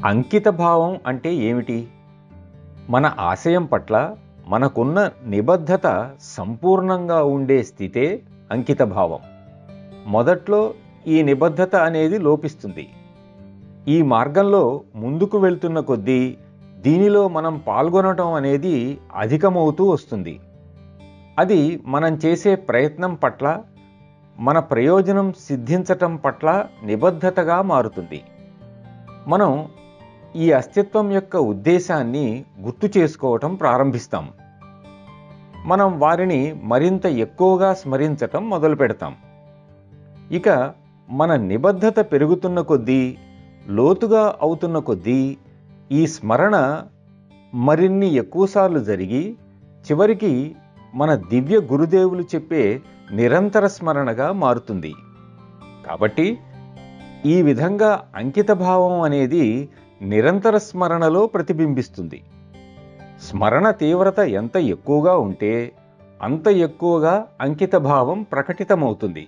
అంకిత భావం అంటే ఏమిటి? మన ఆశయం పట్ల మనకున్న నిబద్ధత సంపూర్ణంగా ఉండే స్థితే అంకిత భావం. మొదట్లో ఈ నిబద్ధత అనేది లోపిస్తుంది. ఈ మార్గంలో ముందుకు వెళ్తున్న కొద్దీ దీనిలో మనం పాల్గొనటం అనేది అధికమవుతూ వస్తుంది. అది మనం చేసే ప్రయత్నం పట్ల, మన ప్రయోజనం సిద్ధించటం పట్ల నిబద్ధతగా మారుతుంది. మనం ఈ అస్తిత్వం యొక్క ఉద్దేశాన్ని గుర్తు చేసుకోవటం ప్రారంభిస్తాం. మనం వారిని మరింత ఎక్కువగా స్మరించటం మొదలు పెడతాం. ఇక మన నిబద్ధత పెరుగుతున్న కొద్దీ, లోతుగా అవుతున్న కొద్దీ ఈ స్మరణ మరిన్ని ఎక్కువసార్లు జరిగి చివరికి మన దివ్య గురుదేవులు చెప్పే నిరంతర స్మరణగా మారుతుంది. కాబట్టి ఈ విధంగా అంకిత భావం అనేది నిరంతర స్మరణలో ప్రతిబింబిస్తుంది. స్మరణ తీవ్రత ఎంత ఎక్కువగా ఉంటే అంత ఎక్కువగా అంకిత భావం ప్రకటితమవుతుంది.